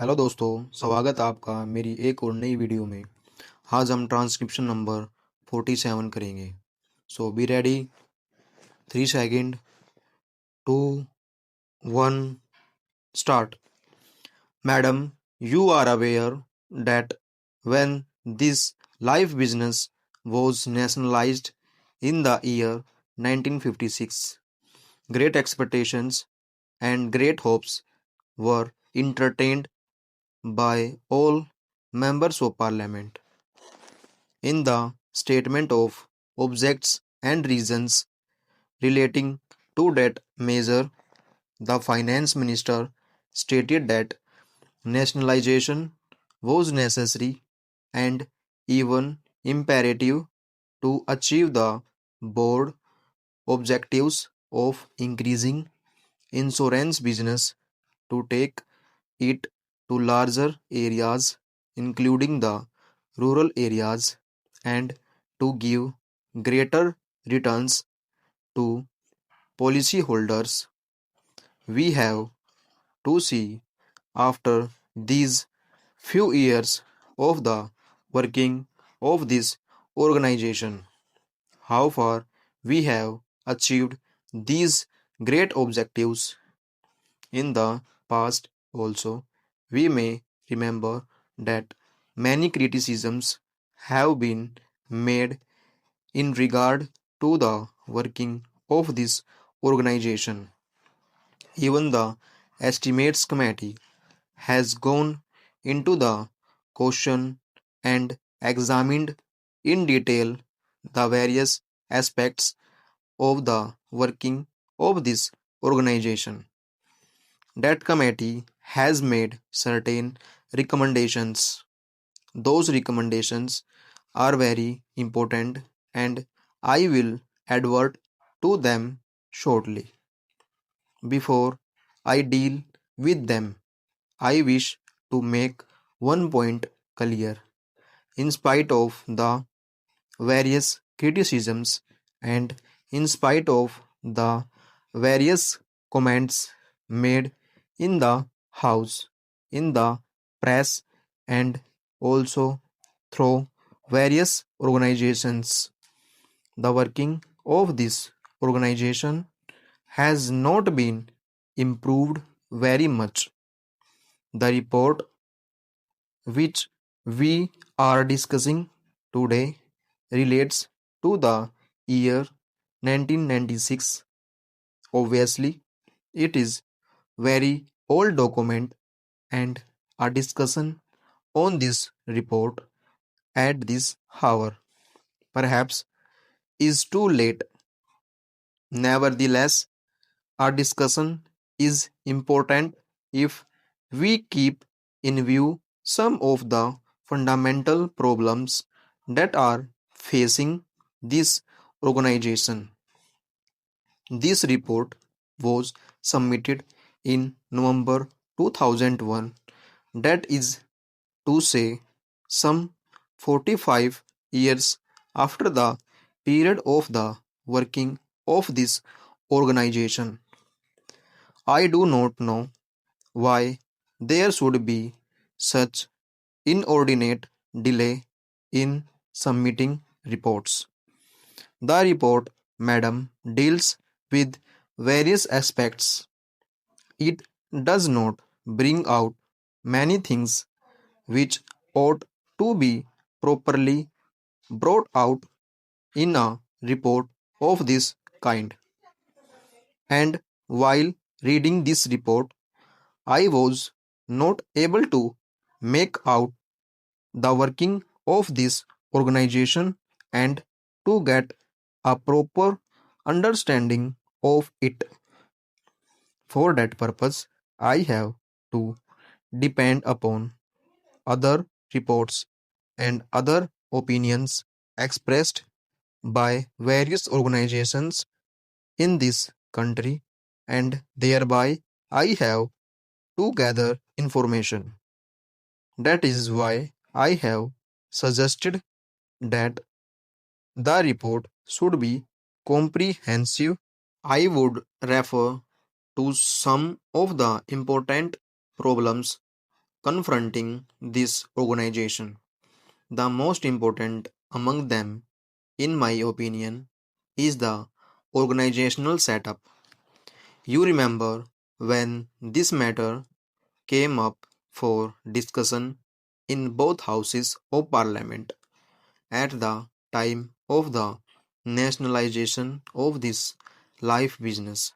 Hello दोस्तों, स्वागत है आपका मेरी एक और नई वीडियो में। आज हम ट्रांसक्रिप्शन नंबर 47 करेंगे। So be ready. 3 second, 2, 1, start. Madam, you are aware that when this life business was nationalized in the year 1956, great expectations and great hopes were entertained by all members of parliament. In the statement of objects and reasons relating to that measure, the finance minister stated that nationalization was necessary and even imperative to achieve the board objectives of increasing insurance business, to take it to larger areas, including the rural areas, and to give greater returns to policyholders. We have to see, after these few years of the working of this organization, how far we have achieved these great objectives. In the past also, we may remember that many criticisms have been made in regard to the working of this organization. Even the Estimates Committee has gone into the question and examined in detail the various aspects of the working of this organization. That committee has made certain recommendations. Those recommendations are very important and I will advert to them shortly. Before I deal with them, I wish to make one point clear. In spite of the various criticisms and in spite of the various comments made in the House, in the press, and also through various organizations, the working of this organization has not been improved very much. The report which we are discussing today relates to the year 1996. Obviously, it is very old document and a discussion on this report at this hour perhaps is too late. Nevertheless, our discussion is important if we keep in view some of the fundamental problems that are facing this organization. This report was submitted in November 2001, that is to say, some 45 years after the period of the working of this organization. I do not know why there should be such inordinate delay in submitting reports. The report, madam, deals with various aspects. It does not bring out many things which ought to be properly brought out in a report of this kind. And while reading this report, I was not able to make out the working of this organization and to get a proper understanding of it. For that purpose, I have to depend upon other reports and other opinions expressed by various organizations in this country, and thereby I have to gather information. That is why I have suggested that the report should be comprehensive. I would refer to some of the important problems confronting this organization. The most important among them, in my opinion, is the organizational setup. You remember when this matter came up for discussion in both houses of parliament at the time of the nationalization of this life business.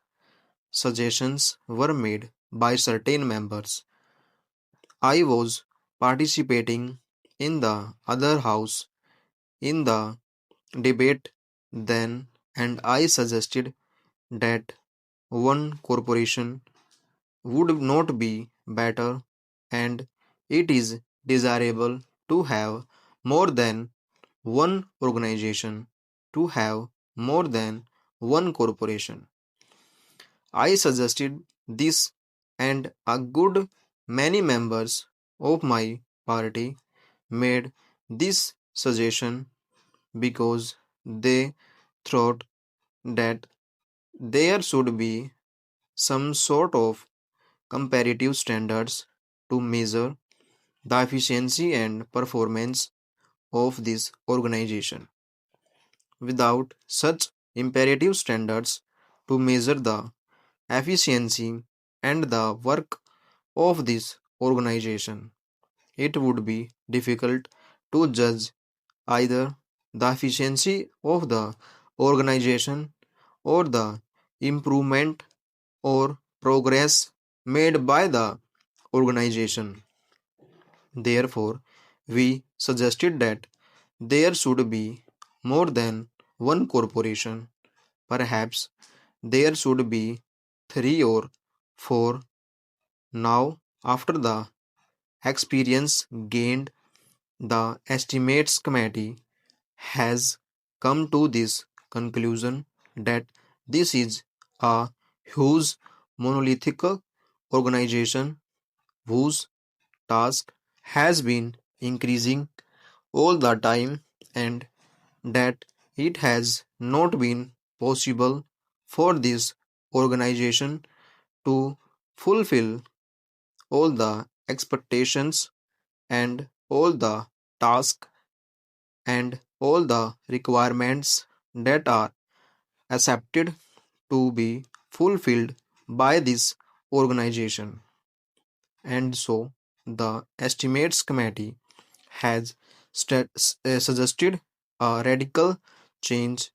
Suggestions were made by certain members. I was participating in the other house in the debate then, and I suggested that one corporation would not be better, and it is desirable to have more than one organization to have more than one corporation. I suggested this, and a good many members of my party made this suggestion because they thought that there should be some sort of comparative standards to measure the efficiency and performance of this organization. Without such imperative standards to measure the efficiency and the work of this organization, it would be difficult to judge either the efficiency of the organization or the improvement or progress made by the organization. Therefore, we suggested that there should be more than one corporation. Perhaps there should be three or four. Now, after the experience gained, the estimates committee has come to this conclusion that this is a huge monolithic organization whose task has been increasing all the time, and that it has not been possible for this organization to fulfill all the expectations and all the tasks and all the requirements that are accepted to be fulfilled by this organization. And so the estimates committee has suggested a radical change,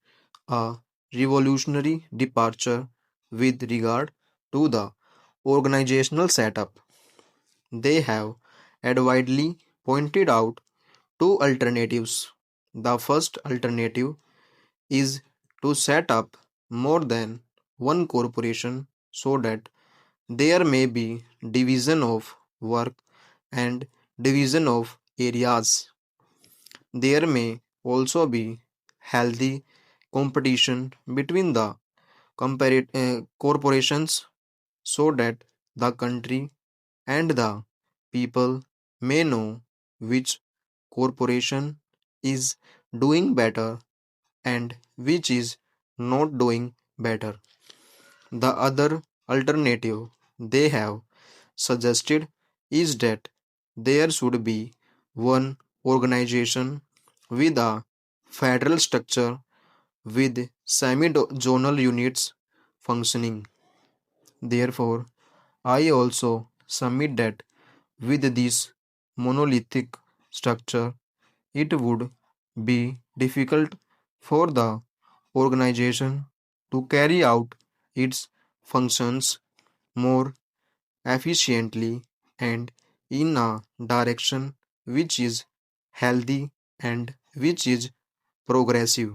a revolutionary departure with regard to the organizational setup. They have advisedly pointed out two alternatives. The first alternative is to set up more than one corporation so that there may be division of work and division of areas. There may also be healthy competition between the corporations so that the country and the people may know which corporation is doing better and which is not doing better. The other alternative they have suggested is that there should be one organization with a federal structure with semi-zonal units functioning. Therefore, I also submit that with this monolithic structure, it would be difficult for the organization to carry out its functions more efficiently and in a direction which is healthy and which is progressive.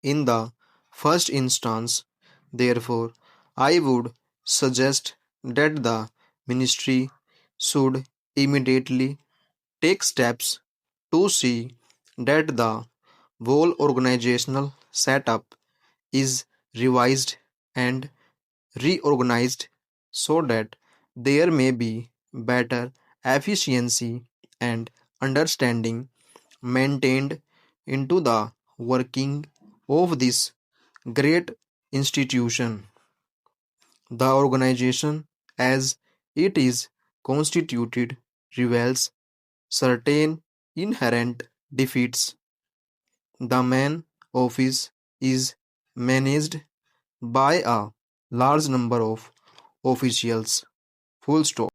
In the first instance, therefore, I would suggest that the ministry should immediately take steps to see that the whole organizational setup is revised and reorganized so that there may be better efficiency and understanding maintained into the working of this great institution. The organization as it is constituted reveals certain inherent defeats. The main office is managed by a large number of officials. Full stop.